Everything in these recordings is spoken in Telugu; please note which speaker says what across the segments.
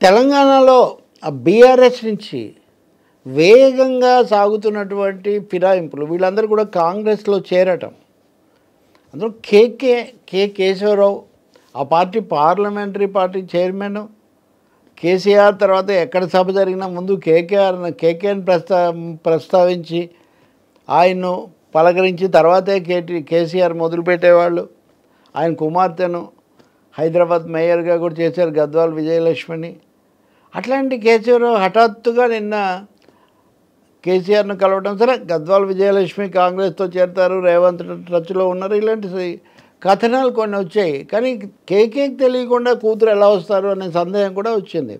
Speaker 1: తెలంగాణలో బీఆర్ఎస్ నుంచి వేగంగా సాగుతున్నటువంటి ఫిరాయింపులు వీళ్ళందరూ కూడా కాంగ్రెస్లో చేరటం. అందులో కె కేశవరావు ఆ party parliamentary party chairman. KCR తర్వాత ఎక్కడ సభ జరిగినా ముందు కేకేని ప్రస్తావించి ఆయన్ను పలకరించి తర్వాతే కేసీఆర్ మొదలుపెట్టేవాళ్ళు. ఆయన కుమార్తెను హైదరాబాద్ మేయర్గా కూడా చేశారు, గద్వాల్ విజయలక్ష్మిని. అట్లాంటి కేసీఆర్ హఠాత్తుగా నిన్న కేసీఆర్ను కలవడం. సరే, గద్వాల్ విజయలక్ష్మి కాంగ్రెస్తో చేరతారు, రేవంత్ టచ్లో ఉన్నారు, ఇలాంటి కథనాలు కొన్ని వచ్చాయి. కానీ కేకేకి తెలియకుండా కూతురు ఎలా వస్తారు అనే సందేహం కూడా వచ్చింది.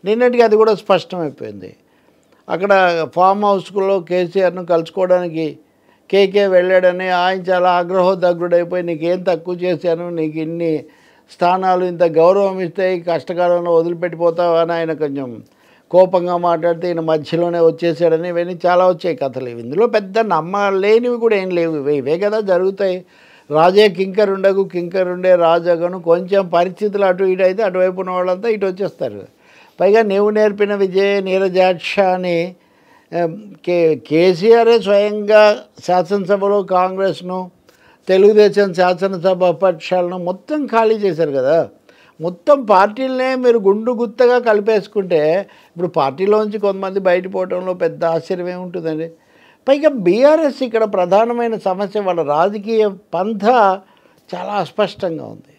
Speaker 1: నిన్నటికి అది కూడా స్పష్టమైపోయింది. అక్కడ ఫామ్ హౌస్లో కేసీఆర్ను కలుసుకోవడానికి కేకే వెళ్ళాడని ఆయన చాలా ఆగ్రహోదగ్రుడైపోయి నీకేం తక్కువ చేశాను, నీకు ఇన్ని స్థానాలు ఇంత గౌరవం ఇస్తే ఈ కష్టకాలంలో వదిలిపెట్టిపోతావు అని ఆయన కొంచెం కోపంగా మాట్లాడితే ఈయన మధ్యలోనే వచ్చేసాడని ఇవన్నీ చాలా వచ్చాయి కథలు. ఇందులో పెద్ద నమ్మలేనివి కూడా ఏం లేవు, ఇవే కదా జరుగుతాయి. రాజే కింకరుండగు కింకరుండే రాజగను, కొంచెం పరిస్థితులు అటు ఇటు అయితే అటువైపు ఉన్న వాళ్ళంతా ఇటు వచ్చేస్తారు. పైగా నీవు నేర్పిన విజయ నీరజాక్ష అని కేసీఆరే స్వయంగా శాసనసభలో కాంగ్రెస్ను తెలుగుదేశం శాసనసభ పక్షాలను మొత్తం ఖాళీ చేశారు కదా. మొత్తం పార్టీలనే మీరు గుండు గుత్తగా కలిపేసుకుంటే ఇప్పుడు పార్టీలోంచి కొంతమంది బయటపోవడంలో పెద్ద ఆశ్చర్యం ఏముంటుందండి. పైగా బీఆర్ఎస్ ఇక్కడ ప్రధానమైన సమస్య, వాళ్ళ రాజకీయ పంథ చాలా అస్పష్టంగా ఉంది.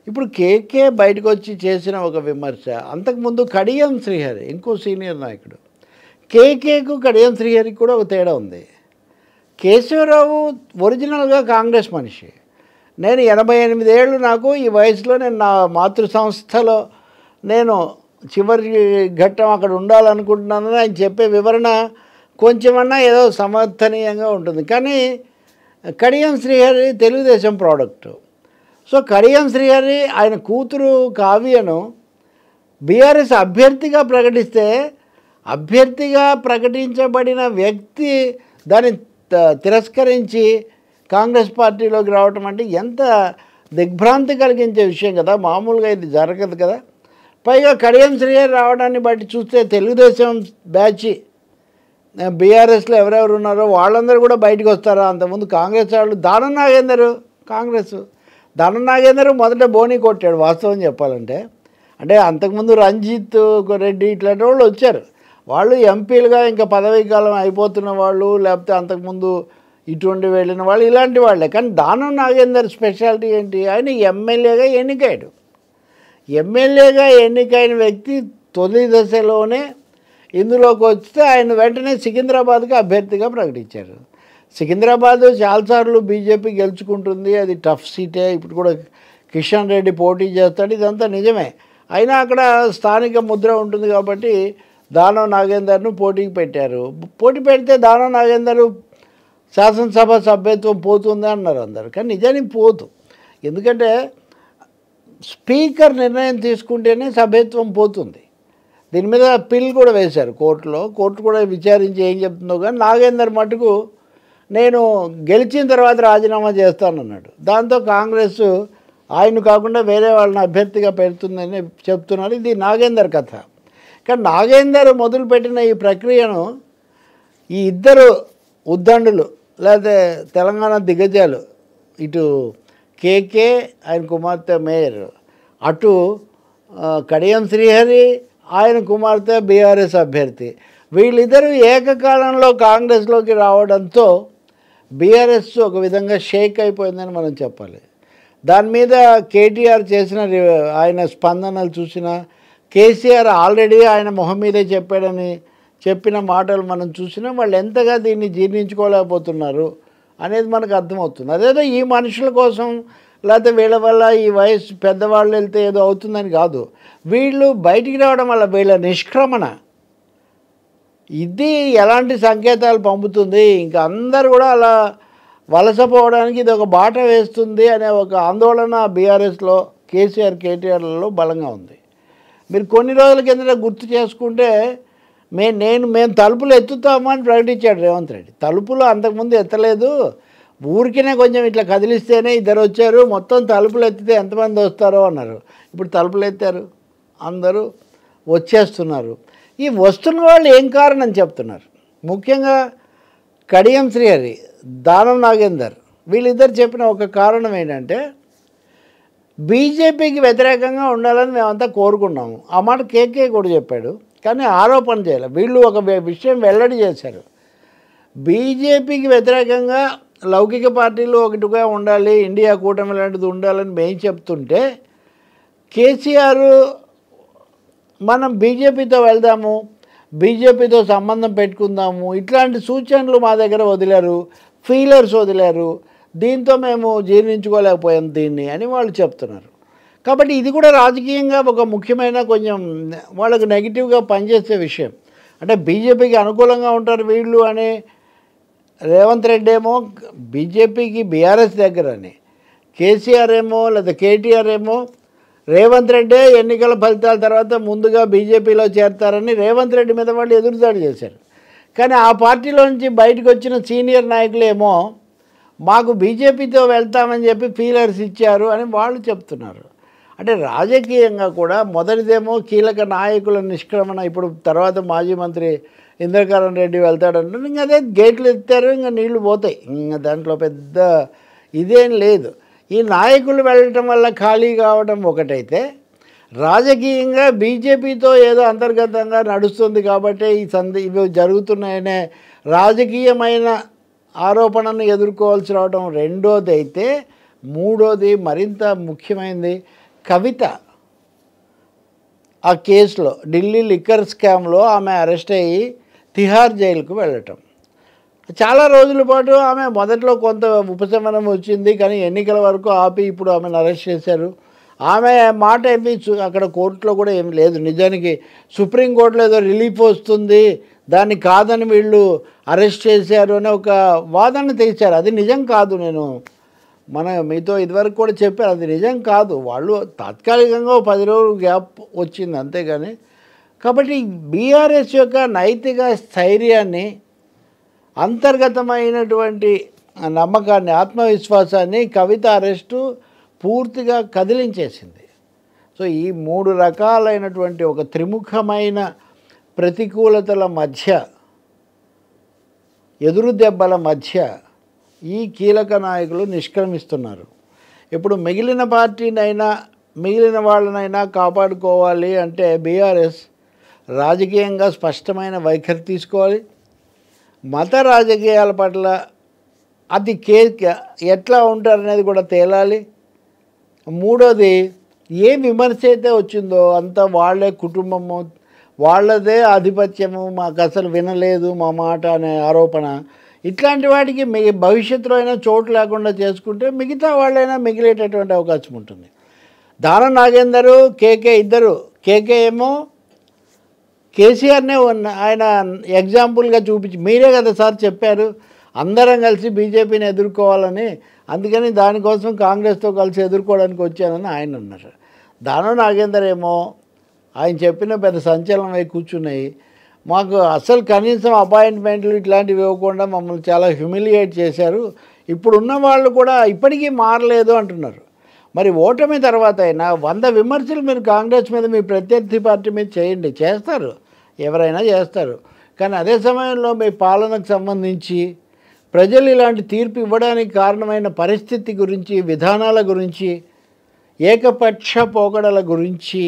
Speaker 1: ఇప్పుడు కేకే బయటకు వచ్చి చేసిన ఒక విమర్శ, అంతకుముందు కడియం శ్రీహరి ఇంకో సీనియర్ నాయకుడు, కేకేకు కడియం శ్రీహరికి కూడా ఒక తేడా ఉంది. కేశవరావు ఒరిజినల్గా కాంగ్రెస్ మనిషి. నేను 88 ఏళ్ళు నాకు ఈ వయసులో నేను నా మాతృ సంస్థలో నేను చివరి ఘట్టం అక్కడ ఉండాలనుకుంటున్నానని ఆయన చెప్పే వివరణ కొంచెమన్నా ఏదో సమర్థనీయంగా ఉంటుంది. కానీ కడియం శ్రీహరి తెలుగుదేశం ప్రోడక్టు. సో కడియం శ్రీహరి ఆయన కూతురు కావ్యను బీఆర్ఎస్ అభ్యర్థిగా ప్రకటిస్తే అభ్యర్థిగా ప్రకటించబడిన వ్యక్తి దాన్ని తిరస్కరించి కాంగ్రెస్ పార్టీలోకి రావటం అంటే ఎంత దిగ్భ్రాంతి కలిగించే విషయం కదా. మామూలుగా ఇది జరగదు కదా. పైగా కడియం శ్రీహరి రావడాన్ని బట్టి చూస్తే తెలుగుదేశం బ్యాచ్ బీఆర్ఎస్లో ఎవరెవరు ఉన్నారో వాళ్ళందరూ కూడా బయటకు వస్తారా. అంతకుముందు కాంగ్రెస్ వాళ్ళు దానం నాగేందర్ మొదట బోని కొట్టాడు వాస్తవం చెప్పాలంటే. అంటే అంతకుముందు రంజిత్ రెడ్డి ఇట్లాంటి వాళ్ళు వచ్చారు, వాళ్ళు ఎంపీలుగా ఇంకా పదవీ కాలం అయిపోతున్న వాళ్ళు, లేకపోతే అంతకుముందు ఇటువంటి వెళ్ళిన వాళ్ళు, ఇలాంటి వాళ్ళే. కానీ దానం నాగేందర్ స్పెషాలిటీ ఏంటి, ఆయన ఎమ్మెల్యేగా ఎన్నికయ్యాడు. ఎమ్మెల్యేగా ఎన్నికైన వ్యక్తి తొలి దశలోనే ఇందులోకి వస్తే ఆయన వెంటనే సికింద్రాబాద్కి అభ్యర్థిగా ప్రకటించారు. సికింద్రాబాద్ చాలాసార్లు బీజేపీ గెలుచుకుంటుంది, అది టఫ్ సీటే. ఇప్పుడు కూడా కిషన్ రెడ్డి పోటీ చేస్తాడు, ఇదంతా నిజమే. అయినా అక్కడ స్థానిక ముద్ర ఉంటుంది కాబట్టి దానం నాగేందర్ను పోటీకి పెట్టారు. పోటీ పెడితే దానం నాగేందర్ శాసనసభ సభ్యత్వం పోతుంది అన్నారు అందరు. కానీ నిజానికి పోదు. ఎందుకంటే స్పీకర్ నిర్ణయం తీసుకుంటేనే సభ్యత్వం పోతుంది. దీని మీద పిల్ కూడా వేశారు కోర్టులో. కోర్టు కూడా విచారించి ఏం చెప్తుందో. కానీ నాగేందర్ మటుకు నేను గెలిచిన తర్వాత రాజీనామా చేస్తానన్నాడు. దాంతో కాంగ్రెస్ ఆయన కాకుండా వేరే వాళ్ళని అభ్యర్థిగా పెడుతుందని చెప్తున్నారు. ఇది నాగేందర్ కథ. కానీ నాగేందర్ మొదలుపెట్టిన ఈ ప్రక్రియను ఈ ఇద్దరు ఉద్దండులు లేకపోతే తెలంగాణ దిగ్గజాలు, ఇటు కేకే ఆయన కుమార్తె మేయర్, అటు కడియం శ్రీహరి ఆయన కుమార్తె బీఆర్ఎస్ అభ్యర్థి, వీళ్ళిద్దరూ ఏకకాలంలో కాంగ్రెస్లోకి రావడంతో బీఆర్ఎస్ ఒక విధంగా షేక్ అయిపోయిందని మనం చెప్పాలి. దాని మీద కేటీఆర్ చేసిన ఆయన స్పందనలు చూసినా, కేసీఆర్ ఆల్రెడీ ఆయన మొహం మీదే చెప్పిన మాటలు మనం చూసినా వాళ్ళు ఎంతగా దీన్ని జీర్ణించుకోలేకపోతున్నారు అనేది మనకు అర్థమవుతుంది. అదేదో ఈ మనుషుల కోసం లేకపోతే వీళ్ళ వల్ల ఈ వయసు పెద్దవాళ్ళు వెళ్తే ఏదో అవుతుందని కాదు, వీళ్ళు బయటికి రావడం వల్ల వీళ్ళ నిష్క్రమణ ఇది ఎలాంటి సంకేతాలు పంపుతుంది, ఇంకా అందరూ కూడా అలా వలసపోవడానికి ఇది ఒక బాట వేస్తుంది అనే ఒక ఆందోళన బీఆర్ఎస్లో కేసీఆర్ కేటీఆర్లలో బలంగా ఉంది. మీరు కొన్ని రోజుల కిందట గుర్తు చేసుకుంటే మేము తలుపులు ఎత్తుతామని ప్రకటించాడు రేవంత్ రెడ్డి. తలుపులు అంతకుముందు ఎత్తలేదు, ఊరికినే కొంచెం ఇట్లా కదిలిస్తేనే ఇద్దరు వచ్చారు, మొత్తం తలుపులు ఎత్తితే ఎంతమంది వస్తారో అన్నారు. ఇప్పుడు తలుపులు ఎత్తారు, అందరూ వచ్చేస్తున్నారు. ఈ వస్తున్న వాళ్ళు ఏం కారణం చెప్తున్నారు. ముఖ్యంగా కడియం శ్రీహరి, దానం నాగేందర్ వీళ్ళిద్దరు చెప్పిన ఒక కారణం ఏంటంటే బీజేపీకి వ్యతిరేకంగా ఉండాలని మేమంతా కోరుకున్నాము. ఆ మాట కేకే కూడా చెప్పాడు, కానీ ఆరోపణ చేయాలి. వీళ్ళు ఒక విషయం వెల్లడి చేశారు. బీజేపీకి వ్యతిరేకంగా లౌకిక పార్టీలు ఒకటిగా ఉండాలి, ఇండియా కూటమి లాంటిది ఉండాలని మేము చెప్తుంటే కేసీఆర్ మనం బీజేపీతో వెళ్దాము, బీజేపీతో సంబంధం పెట్టుకుందాము ఇట్లాంటి సూచనలు మా దగ్గర వదిలారు, ఫీలర్స్ వదిలారు. దీంతో మేము జీర్ణించుకోలేకపోయాం దీన్ని అని వాళ్ళు చెప్తున్నారు. కాబట్టి ఇది కూడా రాజకీయంగా ఒక ముఖ్యమైన కొంచెం వాళ్ళకు నెగిటివ్గా పనిచేసే విషయం. అంటే బీజేపీకి అనుకూలంగా ఉంటారు వీళ్ళు అని రేవంత్ రెడ్డి ఏమో బీజేపీకి బీఆర్ఎస్ దగ్గరని, కేసీఆర్ ఏమో లేదా కేటీఆర్ ఏమో రేవంత్ రెడ్డే ఎన్నికల ఫలితాల తర్వాత ముందుగా బీజేపీలో చేరతారని రేవంత్ రెడ్డి మీద వాళ్ళు ఎదురుదాడి చేశారు. కానీ ఆ పార్టీలో నుంచి బయటకు వచ్చిన సీనియర్ నాయకులేమో మాకు బీజేపీతో వెళ్తామని చెప్పి ఫీలర్స్ ఇచ్చారు అని వాళ్ళు చెప్తున్నారు. అంటే రాజకీయంగా కూడా మొదటిదేమో కీలక నాయకుల నిష్క్రమణ, ఇప్పుడు తర్వాత మాజీ మంత్రి ఇంద్రకరణ్ రెడ్డి వెళ్తాడంటే ఇంకా అదే గేట్లు ఎత్తారు, ఇంకా నీళ్లు పోతాయి, ఇంకా దాంట్లో పెద్ద ఇదేం లేదు. ఈ నాయకులు వెళ్ళటం వల్ల ఖాళీ కావడం ఒకటైతే, రాజకీయంగా బీజేపీతో ఏదో అంతర్గతంగా నడుస్తుంది కాబట్టి ఇవి జరుగుతున్నాయనే రాజకీయమైన ఆరోపణను ఎదుర్కోవాల్సి రావడం రెండోది అయితే, మూడోది మరింత ముఖ్యమైనది కవిత ఆ కేసులో ఢిల్లీ లిక్కర్ స్కామ్లో ఆమె అరెస్ట్ అయ్యి తిహార్ జైలుకు వెళ్ళటం. చాలా రోజుల పాటు ఆమె మొదట్లో కొంత ఉపశమనం వచ్చింది, కానీ ఎన్నికల వరకు ఆపి ఇప్పుడు ఆమెను అరెస్ట్ చేశారు. ఆమె మాట ఏమి అక్కడ కోర్టులో కూడా ఏమి లేదు. నిజానికి సుప్రీంకోర్టులో ఏదో రిలీఫ్ వస్తుంది, దాన్ని కాదని వీళ్ళు అరెస్ట్ చేశారు అనే ఒక వాదన తెచ్చారు. అది నిజం కాదు. నేను మీతో ఇదివరకు కూడా చెప్పాను, అది నిజం కాదు. వాళ్ళు తాత్కాలికంగా 10 రోజులు గ్యాప్ వచ్చింది అంతేగాని. కాబట్టి బీఆర్ఎస్ యొక్క నైతిక స్థైర్యాన్ని, అంతర్గతమైనటువంటి నమ్మకాన్ని, ఆత్మవిశ్వాసాన్ని కవిత అరెస్టు పూర్తిగా కదిలించేసింది. సో ఈ 3 రకాలైనటువంటి ఒక త్రిముఖమైన ప్రతికూలతల మధ్య, ఎదురు దెబ్బల మధ్య ఈ కీలక నాయకులు నిష్క్రమిస్తున్నారు. ఇప్పుడు మిగిలిన పార్టీనైనా మిగిలిన వాళ్ళనైనా కాపాడుకోవాలి అంటే బీఆర్ఎస్ రాజకీయంగా స్పష్టమైన వైఖరి తీసుకోవాలి. మత రాజకీయాల పట్ల అది ఎట్లా ఉంటారనేది కూడా తేలాలి. మూడోది, ఏ విమర్శ అయితే వచ్చిందో అంతా వాళ్ళే కుటుంబము, వాళ్ళదే ఆధిపత్యము, మాకు అసలు వినలేదు మా మాట అనే ఆరోపణ, ఇట్లాంటి వాటికి భవిష్యత్తులో అయినా చోటు లేకుండా చేసుకుంటే మిగతా వాళ్ళైనా మిగిలేటటువంటి అవకాశం ఉంటుంది. దానం నాగేందరు, కేకే ఇద్దరు, కేకే ఏమో కేసీఆర్నే ఆయన ఎగ్జాంపుల్గా చూపించి, మీరే కదా సార్ చెప్పారు అందరం కలిసి బీజేపీని ఎదుర్కోవాలని, అందుకని దానికోసం కాంగ్రెస్తో కలిసి ఎదుర్కోవడానికి వచ్చానని ఆయన అన్నారు. దానం నాగేందర్ ఏమో ఆయన చెప్పిన పెద్ద సంచలనమై కూర్చున్నాయి, మాకు అసలు కనీసం అపాయింట్మెంట్లు ఇట్లాంటివి ఇవ్వకుండా మమ్మల్ని చాలా హ్యూమిలియేట్ చేశారు, ఇప్పుడున్న వాళ్ళు కూడా ఇప్పటికీ మారలేదు అంటున్నారు. మరి ఓటమి తర్వాత అయినా 100 విమర్శలు మీరు కాంగ్రెస్ మీద, మీ ప్రత్యర్థి పార్టీ మీద చేయండి, చేస్తారు, ఎవరైనా చేస్తారు. కానీ అదే సమయంలో మీ పాలనకు సంబంధించి ప్రజలు ఇలాంటి తీర్పు ఇవ్వడానికి కారణమైన పరిస్థితి గురించి, విధానాల గురించి, ఏకపక్ష పోకడల గురించి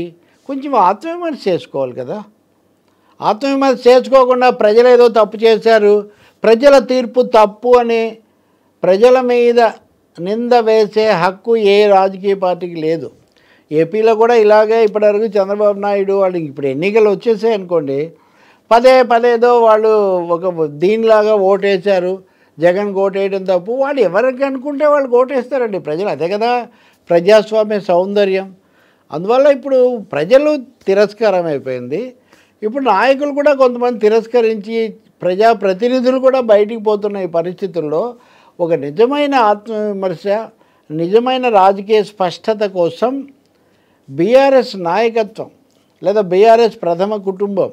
Speaker 1: కొంచెం ఆత్మవిమర్శ చేసుకోవాలి కదా. ఆత్మవిమర్శ చేసుకోకుండా ప్రజలు ఏదో తప్పు చేశారు, ప్రజల తీర్పు తప్పు అని ప్రజల మీద నింద వేసే హక్కు ఏ రాజకీయ పార్టీకి లేదు. ఏపీలో కూడా ఇలాగే ఇప్పటివరకు చంద్రబాబు నాయుడు వాళ్ళు ఇప్పుడు ఎన్నికలు వచ్చేసాయి అనుకోండి, పదేదో వాళ్ళు ఒక దీనిలాగా ఓటేశారు, జగన్ ఓటేయడం తప్పు, వాళ్ళు ఎవరికి అనుకుంటే వాళ్ళు ఓటేస్తారండి ప్రజలు. అదే కదా ప్రజాస్వామ్య సౌందర్యం. అందువల్ల ఇప్పుడు ప్రజలు తిరస్కారం అయిపోయింది. ఇప్పుడు నాయకులు కూడా కొంతమంది తిరస్కరించి ప్రజాప్రతినిధులు కూడా బయటికి పోతున్న ఈ పరిస్థితుల్లో ఒక నిజమైన ఆత్మవిమర్శ, నిజమైన రాజకీయ స్పష్టత కోసం బీఆర్ఎస్ నాయకత్వం లేదా బీఆర్ఎస్ ప్రథమ కుటుంబం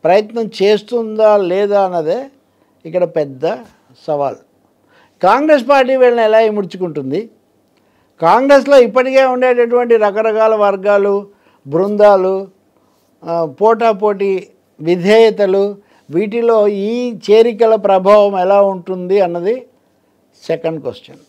Speaker 1: ప్రయత్నం చేస్తుందా లేదా అన్నదే ఇక్కడ పెద్ద సవాల్. కాంగ్రెస్ పార్టీ వీళ్ళని ఎలా ఇముడ్చుకుంటుంది? కాంగ్రెస్లో ఇప్పటికే ఉండేటటువంటి రకరకాల వర్గాలు, బృందాలు, పోటాపోటీ విధేయతలు, వీటిలో ఈ చేరికల ప్రభావం ఎలా ఉంటుంది అన్నది సెకండ్ క్వశ్చన్.